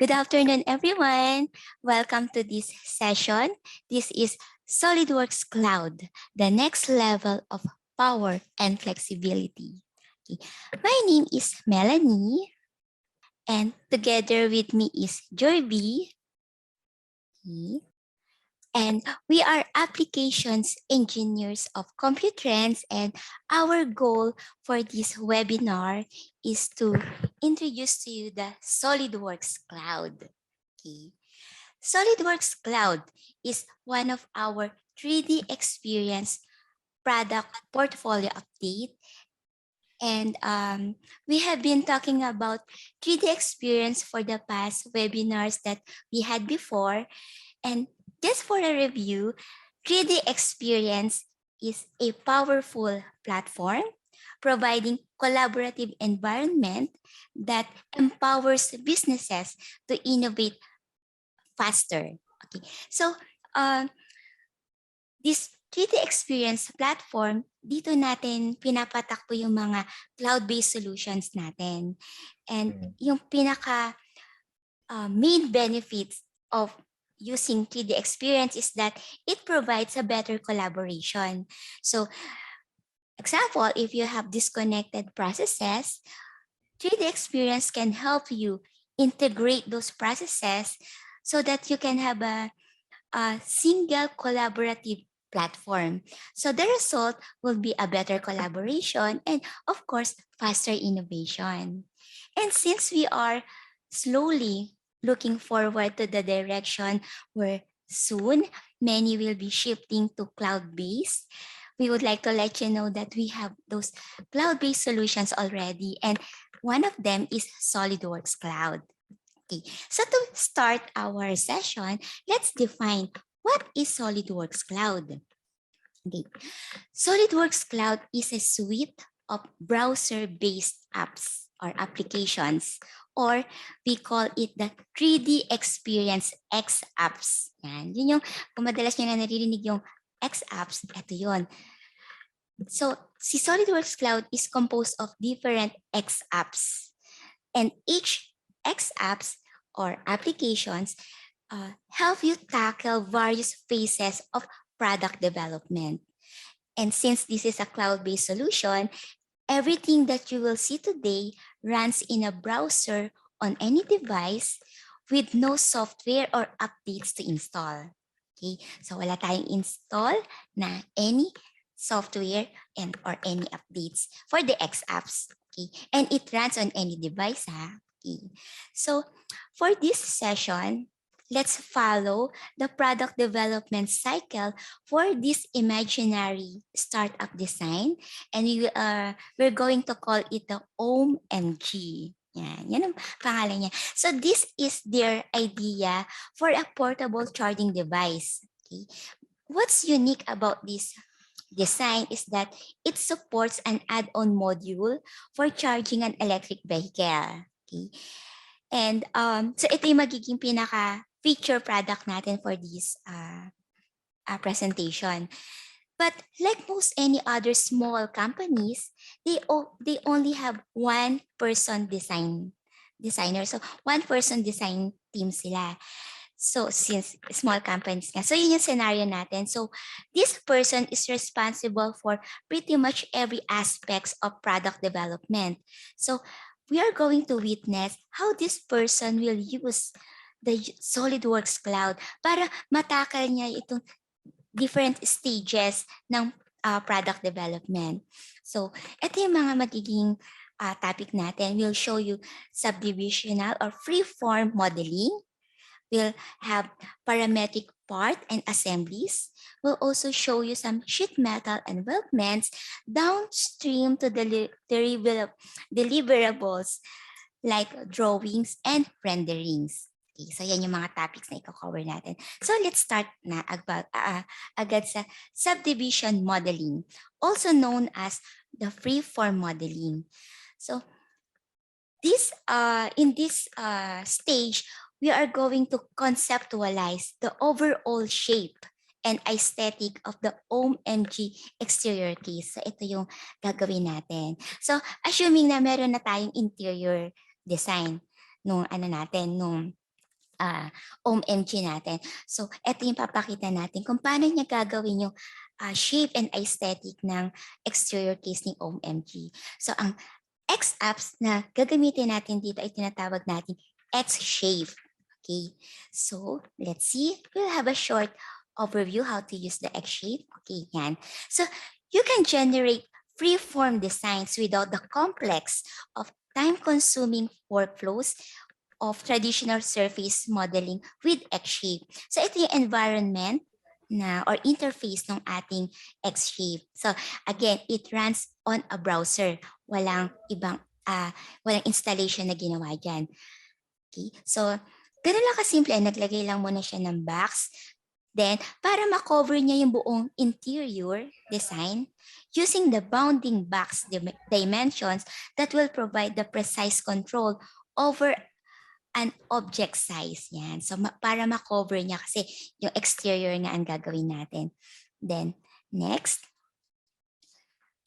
Good afternoon, everyone. Welcome to this session. This is SolidWorks Cloud, the next level of power and flexibility. Okay. My name is Melanie, and together with me is Joyby. Okay. And we are applications engineers of Computrends, and our goal for this webinar is to introduce to you the SolidWorks Cloud. Okay. SolidWorks Cloud is one of our 3D experience product portfolio update. And we have been talking about 3D experience for the past webinars that we had before. And just for a review, 3D experience is a powerful platform providing collaborative environment that empowers businesses to innovate faster. Okay, so this 3D experience platform, dito natin pinapatakbo yung mga cloud-based solutions natin. And yung pinaka main benefits of using 3D experience is that it provides a better collaboration. So, example, if you have disconnected processes, 3D experience can help you integrate those processes so that you can have a single collaborative platform. So the result will be a better collaboration and, of course, faster innovation. And since we are slowly looking forward to the direction where soon many will be shifting to cloud-based, we would like to let you know that we have those cloud-based solutions already, and one of them is SolidWorks Cloud. Okay, so to start our session, let's define what is SolidWorks Cloud. Okay. SolidWorks Cloud is a suite of browser-based apps or applications, or we call it the 3D Experience X apps. Yan. Yun yung, kung madalas nyo na naririnig yung X apps, ito yun. So, si SolidWorks Cloud is composed of different X apps. And each X apps or applications help you tackle various phases of product development. And since this is a cloud-based solution, everything that you will see today runs in a browser on any device with no software or updates to install. Okay, so wala tayong install na any software and or any updates for the X apps. Okay, and it runs on any device. Okay, so for this session, let's follow the product development cycle for this imaginary startup design, and we're going to call it the OMG. Yan ang pangalan niya. So this is their idea for a portable charging device. Okay. What's unique about this design is that it supports an add-on module for charging an electric vehicle. Okay. And so ito yung magiging pinaka feature product natin for this presentation. But like most any other small companies, they only have one person designer. So one person design team sila. So since small companies nga. So yun yung scenario natin. So this person is responsible for pretty much every aspects of product development. So we are going to witness how this person will use the SolidWorks Cloud para matakal niya itong different stages ng product development. So, ito yung mga magiging topic natin. We'll show you subdivisional or free-form modeling. We'll have parametric part and assemblies. We'll also show you some sheet metal envelopments downstream to the deliverables like drawings and renderings. Okay, so yan yung mga topics na i-cover natin. So let's start na agad sa subdivision modeling, also known as the free-form modeling. So this in this stage, we are going to conceptualize the overall shape and aesthetic of the OMG exterior case. So ito yung gagawin natin. So assuming na meron na tayong interior design nung OMG natin. So, ito yung papakita natin kung paano niya gagawin yung shape and aesthetic ng exterior case ng OMG. So, ang X-apps na gagamitin natin dito ay tinatawag natin XShape. Okay, so let's see. We'll have a short overview how to use the XShape. Okay, yan. So, you can generate free-form designs without the complex of time-consuming workflows of traditional surface modeling with XShape. So ito yung environment na or interface ng ating XShape. So again, it runs on a browser. Walang ibang walang installation na ginawa dyan. Okay? So ganun lang kasimple, naglagay lang muna siya ng box. Then para ma-cover niya yung buong interior design, using the bounding box dimensions that will provide the precise control over an object size. Yan. So, para ma-cover niya kasi yung exterior nga ang gagawin natin. Then, next,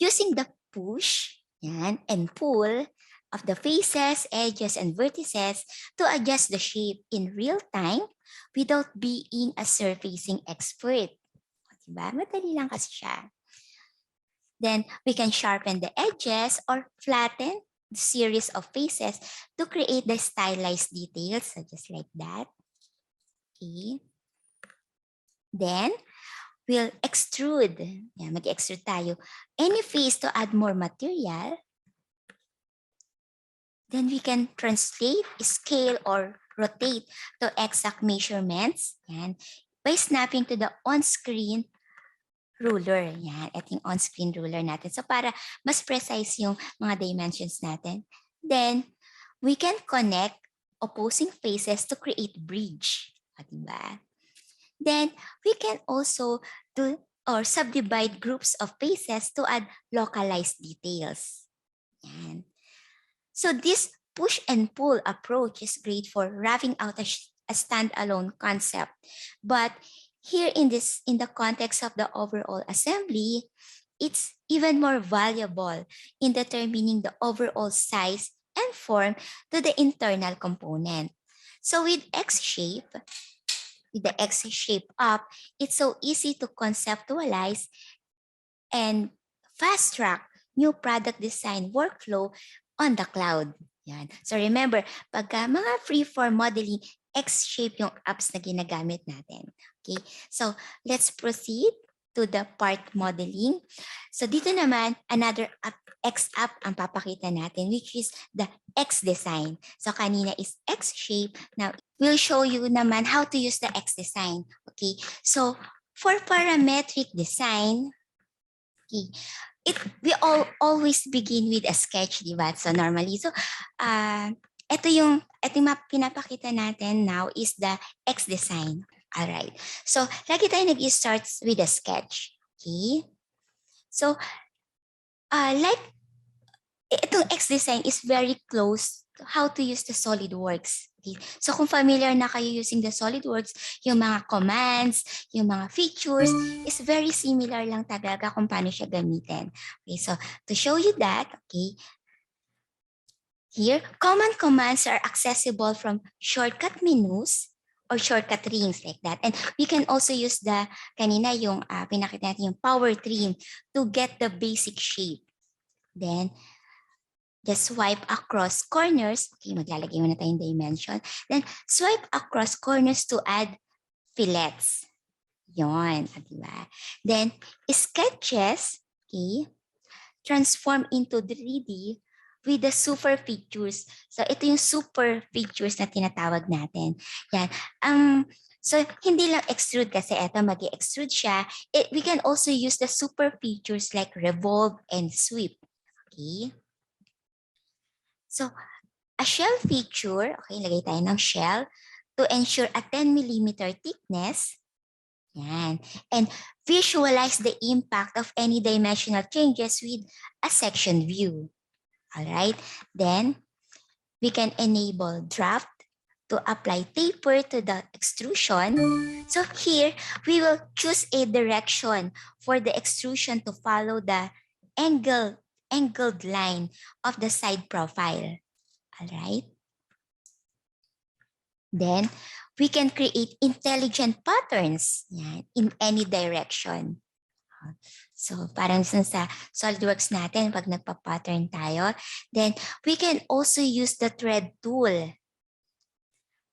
using the push yan, and pull of the faces, edges, and vertices to adjust the shape in real time without being a surfacing expert. Diba? Madali lang kasi siya. Then, we can sharpen the edges or flatten series of faces to create the stylized details, so just like that. Okay. Then, we'll extrude. Yan, mag-extrude tayo. Any face to add more material. Then we can translate, scale, or rotate to exact measurements. Yan, by snapping to the on-screen ruler. Yan, ito yung on-screen ruler natin. So para mas precise yung mga dimensions natin. Then, we can connect opposing faces to create bridge. Diba? Then, we can also do or subdivide groups of faces to add localized details. Yan. So this push and pull approach is great for roughing out a standalone concept. But here in the context of the overall assembly, it's even more valuable in determining the overall size and form to the internal component. So with XShape, with the XShape app, it's so easy to conceptualize and fast-track new product design workflow on the cloud. Yan. So remember, pagka mga free-form modeling, XShape yung apps na ginagamit natin. Okay, so let's proceed to the part modeling. So dito naman, another X app ang papakita natin, which is the XDesign. So kanina is XShape. Now, we'll show you naman how to use the XDesign. Okay, so for parametric design, okay, we always begin with a sketch, di ba? So normally, so ito yung pinapakita natin now is the XDesign. All right. So lagi tayo nag-start with a sketch. Okay. So like itong XDesign is very close to how to use the SOLIDWORKS. Okay. So kung familiar na kayo using the SOLIDWORKS, yung mga commands, yung mga features is very similar lang talaga kung paano siya gamitin. Okay. So to show you that, okay, here, common commands are accessible from shortcut menus or shortcut trims like that. And we can also use the, kanina yung pinakita natin yung power trim to get the basic shape. Then, just swipe across corners. Okay, maglalagay muna tayong dimension. Then, swipe across corners to add fillets. Yon, diba? Then, sketches, okay, transform into 3D with the super features. So ito yung super features na tinatawag natin. Yan. So hindi lang extrude kasi ito mag-extrude siya. We can also use the super features like revolve and sweep. Okay. So a shell feature, okay, lagay tayo ng shell to ensure a 10 mm thickness. Yan. And visualize the impact of any dimensional changes with a section view. All right, then we can enable draft to apply taper to the extrusion. So here, we will choose a direction for the extrusion to follow the angled line of the side profile. All right. Then we can create intelligent patterns yan, in any direction. So parang sa SolidWorks natin, pag nagpa-pattern tayo, then we can also use the thread tool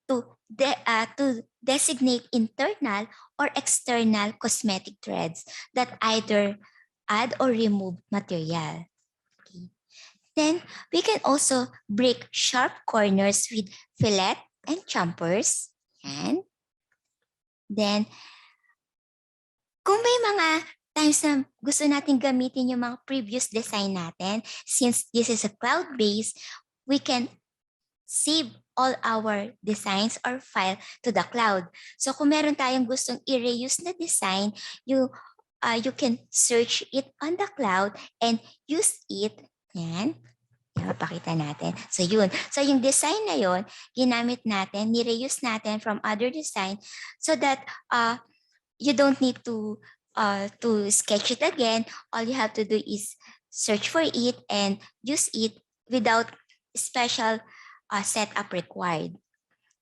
to designate internal or external cosmetic threads that either add or remove material. Okay. Then we can also break sharp corners with fillet and chompers. Yan. Then, kung may mga times na gusto natin gamitin yung mga previous design natin, since this is a cloud-based, we can save all our designs or file to the cloud. So kung meron tayong gustong i-reuse na design, you can search it on the cloud and use it. Yan. Mapakita natin. So yun. So yung design na yun, ginamit natin, ni-reuse natin from other design so that you don't need to sketch it again. All you have to do is search for it and use it without special setup required.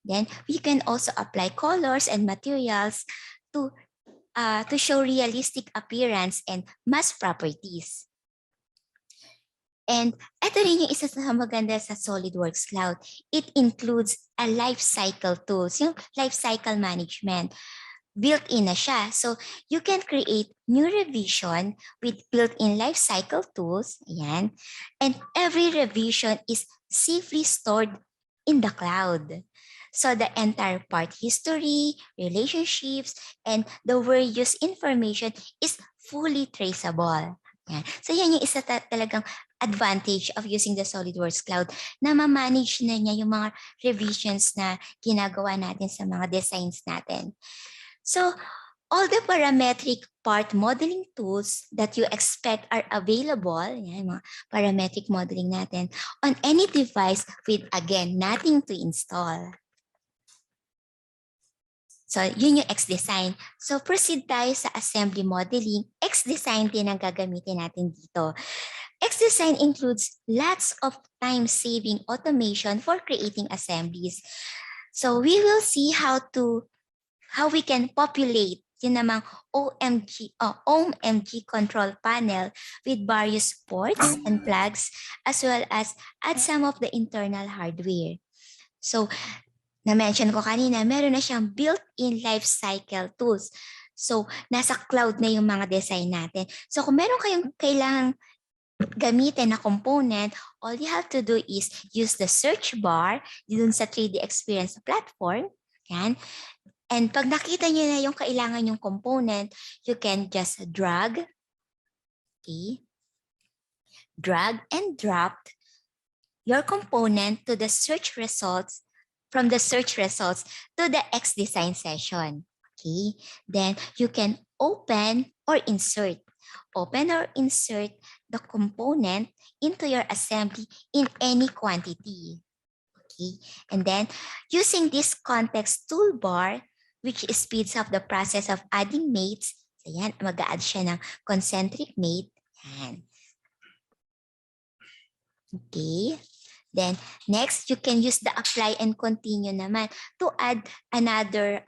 Then we can also apply colors and materials to show realistic appearance and mass properties. And ito rin yung isa sa maganda sa SolidWorks Cloud. It includes a life cycle tools, yung life cycle management. Built-in na siya. So you can create new revision with built-in life cycle tools. Ayan. And every revision is safely stored in the cloud. So the entire part history, relationships, and the word use information is fully traceable. Ayan. So yan yung isa talagang advantage of using the SolidWorks Cloud na ma-manage na niya yung mga revisions na ginagawa natin sa mga designs natin. So all the parametric part modeling tools that you expect are available, yan, mga parametric modeling natin, on any device with, again, nothing to install. So yun yung XDesign. So proceed tayo sa assembly modeling. XDesign din ang gagamitin natin dito. XDesign includes lots of time-saving automation for creating assemblies. So we will see how we can populate yun namang OMG control panel with various ports and plugs, as well as add some of the internal hardware. So, na-mention ko kanina, meron na siyang built-in life cycle tools. So, nasa cloud na yung mga design natin. So, kung meron kayong kailangang gamitin na component, all you have to do is use the search bar dun sa 3D Experience platform. Yan. And pag nakita niyo na yung kailangan yung component, you can just drag, okay, drag and drop your component to the search results, from the search results to the XDesign session. Okay, then you can open or insert the component into your assembly in any quantity. Okay, and then using this context toolbar, which speeds up the process of adding mates. So yan, mag-a-add siya ng concentric mate. Yan. Okay. Then next, you can use the apply and continue naman to add another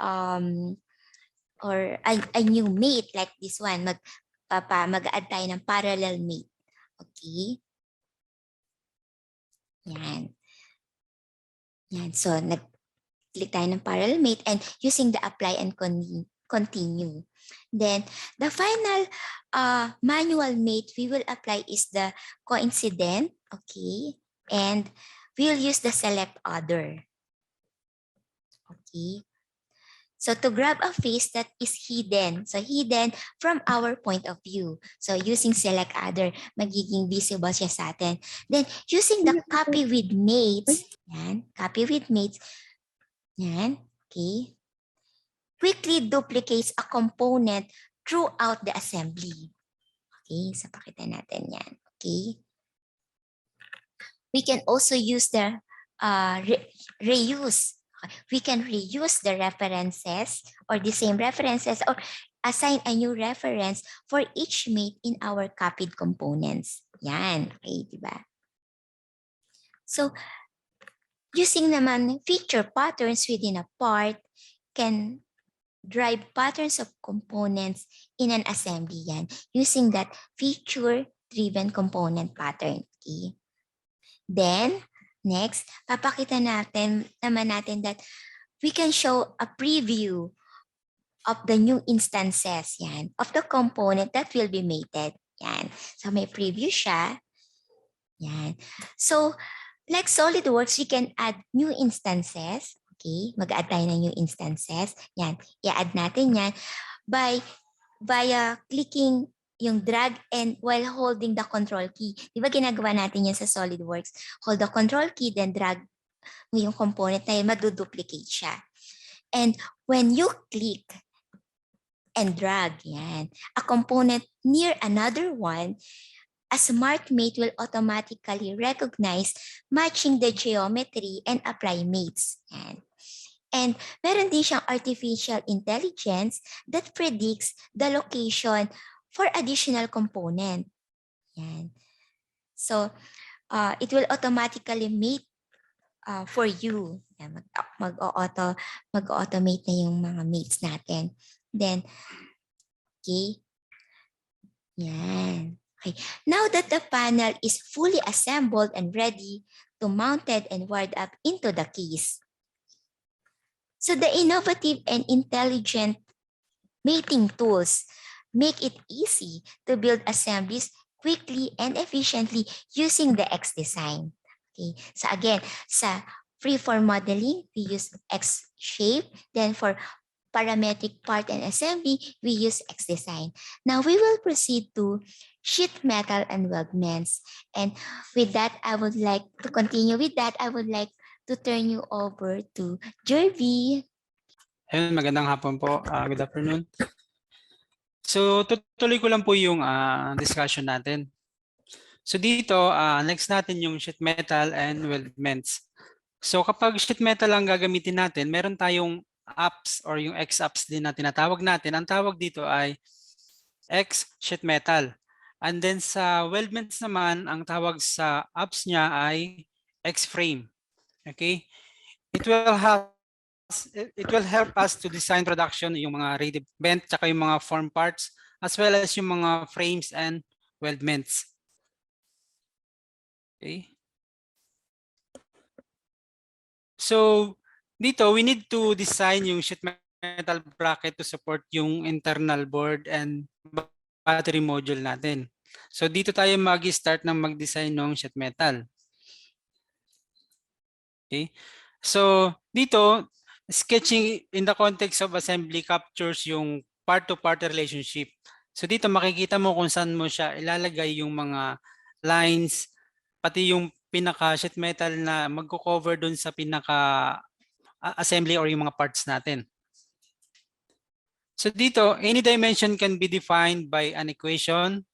or a new mate like this one. Mag-add tayo ng parallel mate. Okay. Yan. Yan. So click tayo ng parallel mate and using the apply and continue. Then the final manual mate we will apply is the coincident, okay, and we'll use the select other. Okay. So to grab a face that is hidden, so hidden from our point of view. So using select other, magiging visible siya sa atin. Then using the copy with mates, yan, copy with mates, yan, okay, quickly duplicates a component throughout the assembly. Okay, so pakita natin yan. Okay. We can also use the reuse. We can reuse the references or the same references or assign a new reference for each mate in our copied components. Yan, okay, diba? So, using naman feature patterns within a part can drive patterns of components in an assembly yan using that feature-driven component pattern. Okay? Then, next, papakita natin that we can show a preview of the new instances yan, of the component that will be mated. Yan. So, may preview siya. Yan. So, like SolidWorks, we can add new instances. Okay, mag-add tayo ng new instances. Yan, i-add natin yan via clicking yung drag and while holding the control key. Di ba ginagawa natin yan sa SolidWorks? Hold the control key, then drag mo yung component na yun, maduduplicate siya. And when you click and drag yan, a component near another one, a smart mate will automatically recognize matching the geometry and apply mates. Yan. And meron din siyang artificial intelligence that predicts the location for additional component. Yan. So, it will automatically mate for you. Yan. Mag-automate na yung mga mates natin. Then, okay. Yan. Okay. Now that the panel is fully assembled and ready to mounted and wired up into the keys. So the innovative and intelligent mating tools make it easy to build assemblies quickly and efficiently using the XDesign. Okay. So again, sa freeform modeling, we use XShape. Then for parametric part and assembly, we use XDesign. Now we will proceed to sheet metal and weldments. And with that, I would like to continue with that. I would like to turn you over to Jervy. Ayun, magandang hapon po. Good afternoon. So tutuloy ko lang po yung discussion natin. So dito, next natin yung sheet metal and weldments. So kapag sheet metal lang gagamitin natin, meron tayong apps or yung X-apps din na tinatawag natin. Ang tawag dito ay X-sheet metal. And then sa weldments naman, ang tawag sa apps niya ay X-frame. Okay? It will help us to design production yung mga ready bent tsaka yung mga form parts as well as yung mga frames and weldments. Okay? So dito we need to design yung sheet metal bracket to support yung internal board and battery module natin. So dito tayo mag-start ng mag-design ng sheet metal. Okay? So dito, sketching in the context of assembly captures yung part-to-part relationship. So dito makikita mo kung saan mo siya ilalagay yung mga lines, pati yung pinaka sheet metal na magko-cover dun sa pinaka assembly or yung mga parts natin. So dito, any dimension can be defined by an equation.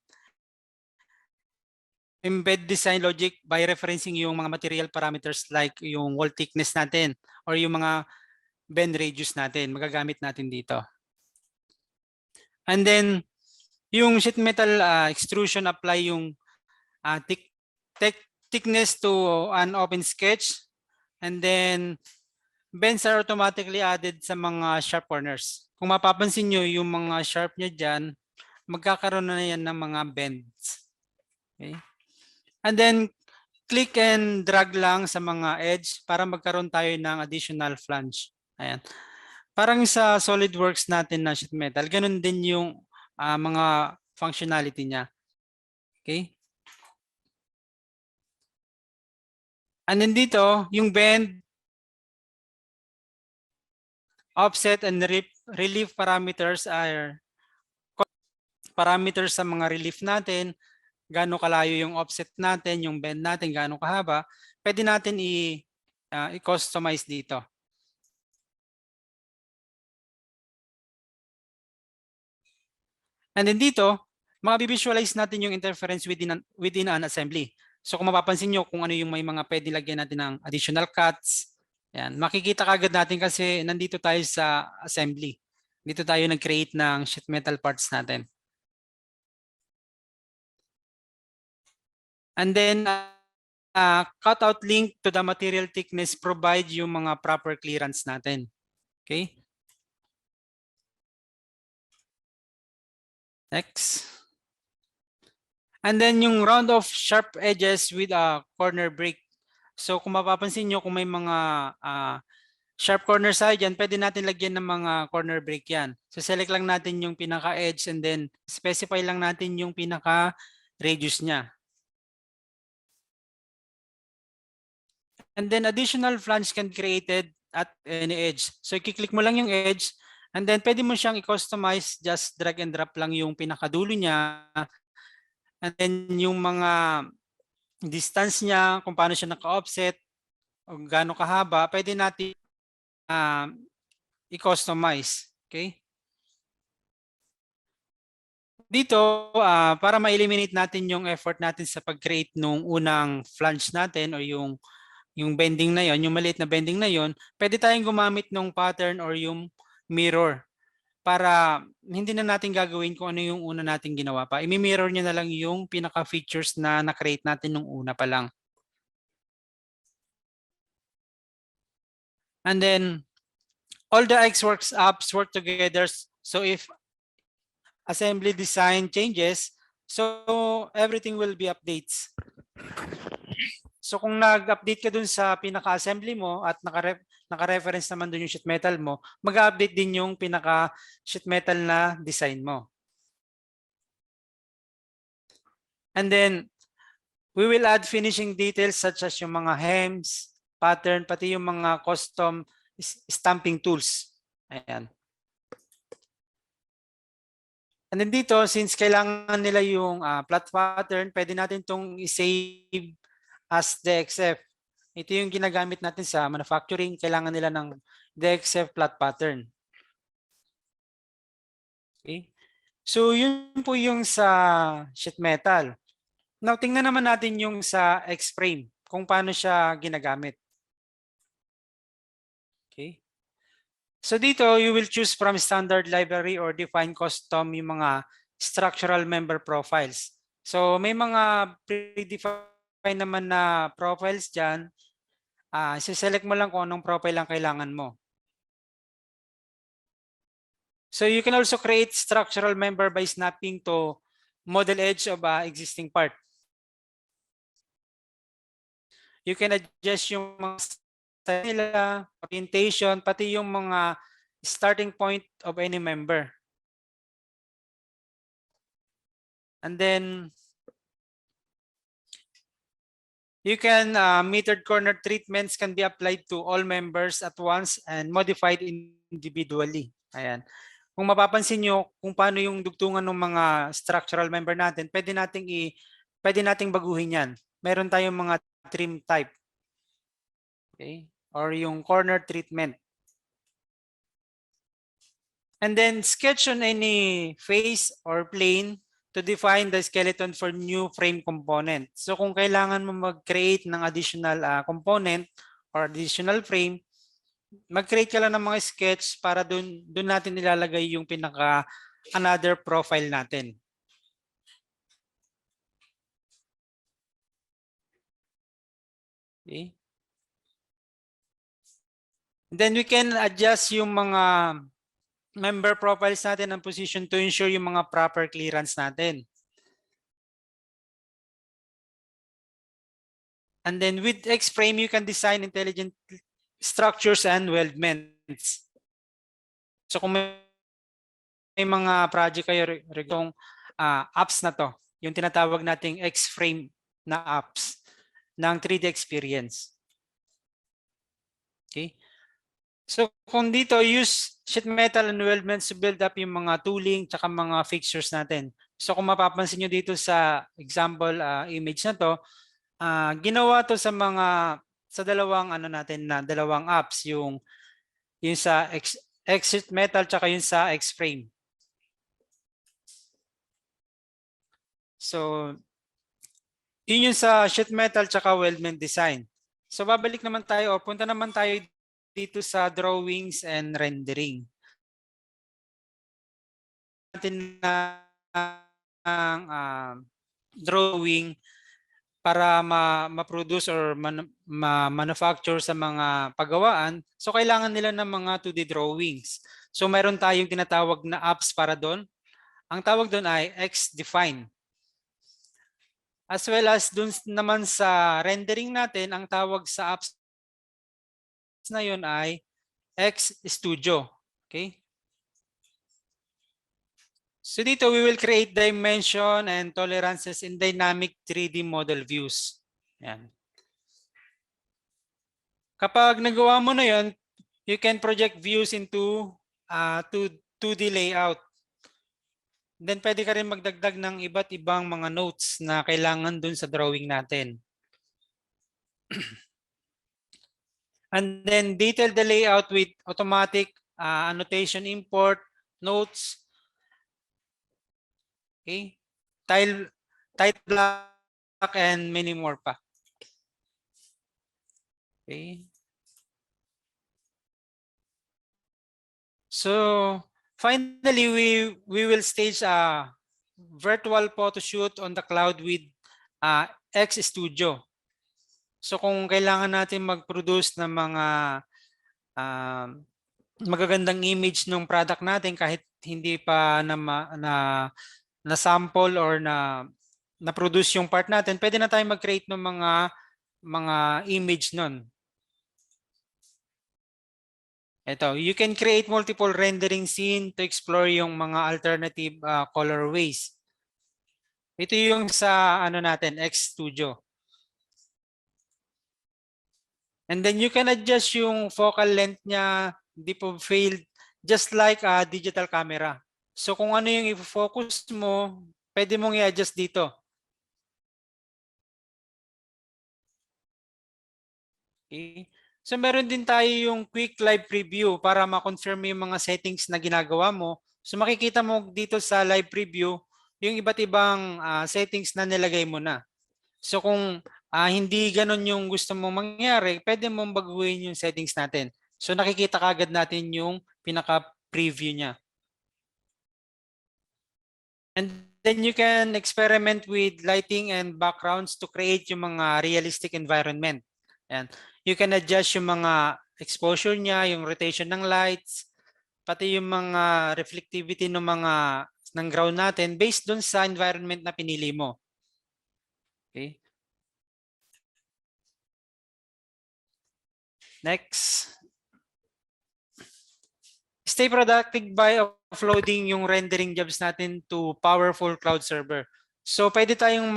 Embed design logic by referencing yung mga material parameters like yung wall thickness natin or yung mga bend radius natin. Magagamit natin dito. And then, yung sheet metal extrusion apply yung thickness to an open sketch. And then, bends are automatically added sa mga sharp corners. Kung mapapansin nyo, yung mga sharp nyo dyan, magkakaroon na yan ng mga bends. Okay? And then, click and drag lang sa mga edge para magkaroon tayo ng additional flange. Ayan. Parang sa SolidWorks natin na sheet metal, ganun din yung mga functionality niya. Okay? And then dito, yung bend, offset and relief parameters are parameters sa mga relief natin, gaano kalayo yung offset natin, yung bend natin, gaano kahaba, pwede natin i-customize dito. And then dito, mabivisualize natin yung interference within an assembly. So kung mapapansin nyo kung ano yung may mga pwede lagyan natin ng additional cuts, yan, makikita kagad natin kasi nandito tayo sa assembly. Dito tayo nag-create ng sheet metal parts natin. And then cutout link to the material thickness provide yung mga proper clearance natin. Okay? Next. And then yung round of sharp edges with a corner break. So kung mapapansin nyo, kung may mga sharp corner side yan, pwede natin lagyan ng mga corner break yan. So select lang natin yung pinaka-edge and then specify lang natin yung pinaka-radius niya. And then additional flange can be created at any edge. So i-click mo lang yung edge and then pwede mo siyang i-customize, just drag and drop lang yung pinakadulo niya. And then yung mga distance niya, kung paano siya naka-offset, o gaano kahaba, pwede natin i-customize. Okay? Dito, para ma-eliminate natin yung effort natin sa pag-create nung unang flange natin o yung bending na yon, yung maliit na bending na yon, pwede tayong gumamit ng pattern or yung mirror para hindi na natin gagawin kung ano yung una nating ginawa pa. I-mirror niya na lang yung pinaka-features na na-create natin nung una pa lang. And then, all the XWorks apps work together. So if assembly design changes, so everything will be updates. So kung nag-update ka dun sa pinaka-assembly mo at naka-reference naman dun yung sheet metal mo, mag-update din yung pinaka-sheet metal na design mo. And then, we will add finishing details such as yung mga hems, pattern, pati yung mga custom stamping tools. Ayan. And then dito, since kailangan nila yung flat pattern, pwede natin itong i-save as DXF. Ito yung ginagamit natin sa manufacturing. Kailangan nila ng DXF flat pattern. Okay. So yun po yung sa sheet metal. Now, tingnan naman natin yung sa X-frame, kung paano siya ginagamit. Okay. So dito, you will choose from standard library or define custom yung mga structural member profiles. So may mga predefined naman na profiles dyan. Select mo lang kung anong profile ang kailangan mo. So you can also create structural member by snapping to model edge of existing part. You can adjust yung mga style nila, orientation, pati yung mga starting point of any member. And then you can metered corner treatments can be applied to all members at once and modified individually. Ayan. Kung mapapansin nyo kung paano yung dugtungan ng mga structural member natin, pwede nating baguhin yan. Meron tayong mga trim type. Okay? Or yung corner treatment. And then sketch on any face or plane to define the skeleton for new frame component. So kung kailangan mo mag-create ng additional component or additional frame, mag-create ka lang ng mga sketch para dun natin ilalagay yung pinaka another profile natin. Okay. Then we can adjust yung mga member profiles natin ng position to ensure yung mga proper clearance natin. And then with X-frame, you can design intelligent structures and weldments. So kung may mga project kayo regarding apps na to, yung tinatawag nating X-frame na apps ng 3D experience. Okay. So kung dito, use sheet metal and weldments to build up yung mga tooling tsaka mga fixtures natin. So kung mapapansin nyo dito sa example image na to, ginawa to sa dalawang dalawang apps, yung sa sheet metal tsaka yung sa X-frame. So yun yung sa sheet metal tsaka weldment design. So babalik naman tayo, punta naman tayo dito sa drawings and rendering. Natin ng drawing para ma-produce or ma-manufacture sa mga paggawaan, so kailangan nila ng mga 2D drawings. So meron tayong tinatawag na apps para doon. Ang tawag doon ay XDesign. As well as doon naman sa rendering natin, ang tawag sa apps na yun ay XStudio. Okay? So dito, we will create dimension and tolerances in dynamic 3D model views. Yan. Kapag nagawa mo na yun, you can project views into 2D layout. Then pwede ka rin magdagdag ng iba't ibang mga notes na kailangan dun sa drawing natin. And then detail the layout with automatic annotation import, notes, okay, tile block, and many more pa. Okay. So finally, we will stage a virtual photo shoot on the cloud with XStudio. So kung kailangan natin mag-produce ng mga magagandang image ng product natin kahit hindi pa na sample or na produce yung part natin, pwede na tayong mag-create ng mga image nun. Ito, you can create multiple rendering scene to explore yung mga alternative colorways. Ito yung sa ano natin, XStudio. And then you can adjust yung focal length niya, depth of field, just like a digital camera. So kung ano yung i-focus mo, pwede mong i-adjust dito. Okay. So meron din tayo yung quick live preview para ma-confirm yung mga settings na ginagawa mo. So makikita mo dito sa live preview yung iba't ibang settings na nilagay mo na. So kung hindi ganun yung gusto mong mangyari, pwede mong baguhin yung settings natin. So nakikita kagad natin yung pinaka-preview niya. And then you can experiment with lighting and backgrounds to create yung mga realistic environment. And you can adjust yung mga exposure niya, yung rotation ng lights, pati yung mga reflectivity ng ground natin based dun sa environment na pinili mo. Okay. Next. Stay productive by offloading yung rendering jobs natin to powerful cloud server. So pwede tayong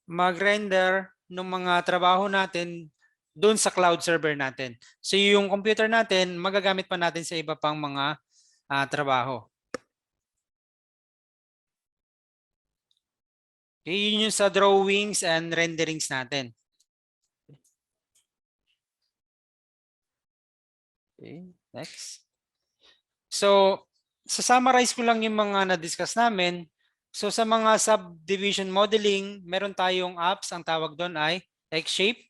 mag-render ng mga trabaho natin doon sa cloud server natin. So yung computer natin, magagamit pa natin sa iba pang mga trabaho. Okay, yun yung sa drawings and renderings natin. Okay, next. So, summarize ko lang yung mga na-discuss namin. So, sa mga subdivision modeling, meron tayong apps, ang tawag doon ay XShape.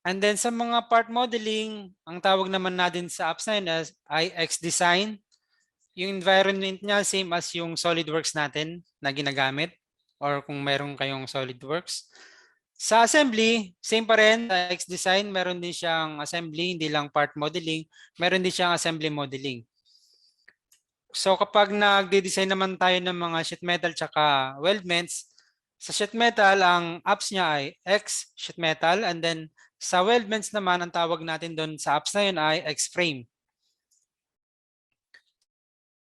And then sa mga part modeling, ang tawag naman natin sa apps na yun ay XDesign. Yung environment niya, same as yung SOLIDWORKS natin na ginagamit or kung meron kayong SOLIDWORKS. Sa assembly, same pa rin. Sa XDesign, meron din siyang assembly, hindi lang part modeling. Meron din siyang assembly modeling. So kapag nagde-design naman tayo ng mga sheet metal tsaka weldments, sa sheet metal, ang apps niya ay XSheet metal, and then sa weldments naman, ang tawag natin doon sa apps na yun ay XFrame.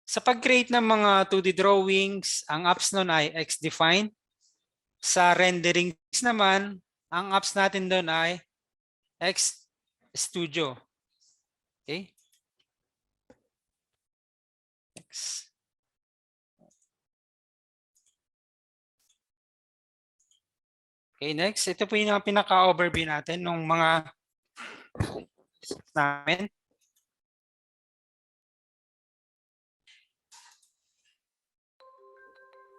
Sa pag-create ng mga 2D drawings, ang apps nun ay XDefine. Sa renderings naman, ang apps natin doon ay XStudio. Okay? Next. Okay, next. Ito po yung pinaka-overview natin ng mga namin.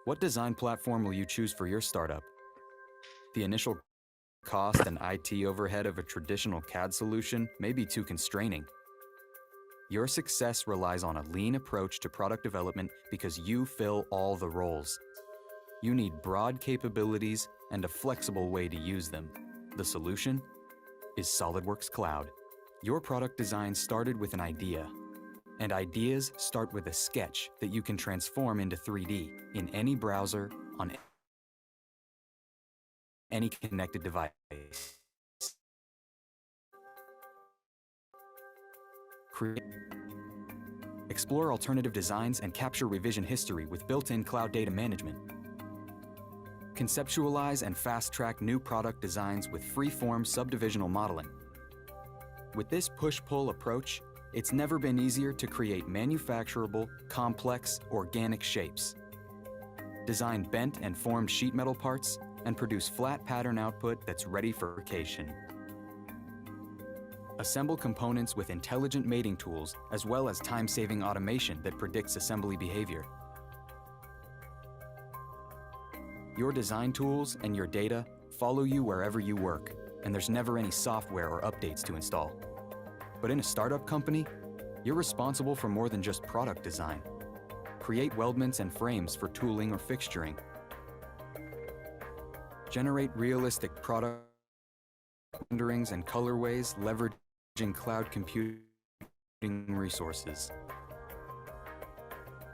What design platform will you choose for your startup? The initial cost and IT overhead of a traditional CAD solution may be too constraining. Your success relies on a lean approach to product development because you fill all the roles. You need broad capabilities and a flexible way to use them. The solution is SOLIDWORKS Cloud. Your product design started with an idea, and ideas start with a sketch that you can transform into 3D in any browser on any connected device. Explore alternative designs and capture revision history with built-in cloud data management. Conceptualize and fast-track new product designs with free-form subdivisional modeling. With this push-pull approach, it's never been easier to create manufacturable, complex, organic shapes. Design bent and formed sheet metal parts and produce flat pattern output that's ready for fabrication. Assemble components with intelligent mating tools as well as time-saving automation that predicts assembly behavior. Your design tools and your data follow you wherever you work, and there's never any software or updates to install. But in a startup company, you're responsible for more than just product design. Create weldments and frames for tooling or fixturing. Generate realistic product renderings and colorways leveraging cloud computing resources.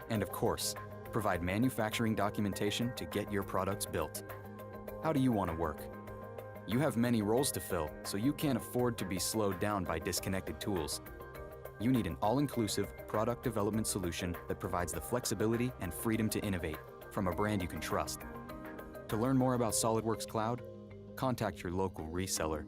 And of course, provide manufacturing documentation to get your products built. How do you want to work? You have many roles to fill, so you can't afford to be slowed down by disconnected tools. You need an all-inclusive product development solution that provides the flexibility and freedom to innovate from a brand you can trust. To learn more about SOLIDWORKS Cloud, contact your local reseller.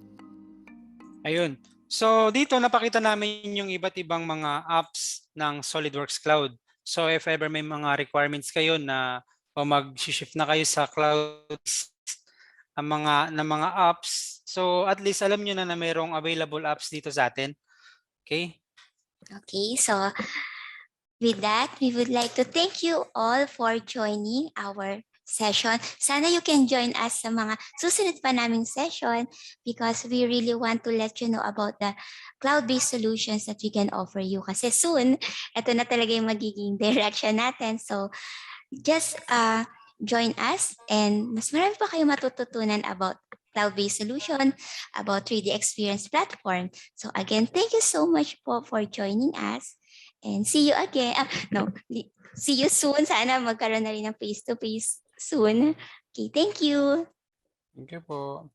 Ayun. So dito napakita namin yung iba't ibang mga apps ng SOLIDWORKS Cloud. So if ever may mga requirements kayo na o mag-shift na kayo sa cloud ang mga apps, so at least alam niyo na mayroong available apps dito sa atin. Okay? Okay, so with that, we would like to thank you all for joining our session. Sana you can join us sa mga susunod pa naming session because we really want to let you know about the cloud-based solutions that we can offer you. Kasi soon, ito na talaga yung magiging direction natin. So just join us and mas marami pa kayo matututunan about cloud-based solution, about 3D experience platform. So again, thank you so much po for joining us. And see you again. See you soon. Sana magkaroon na rin ng face-to-face soon. Okay, thank you. Thank you po.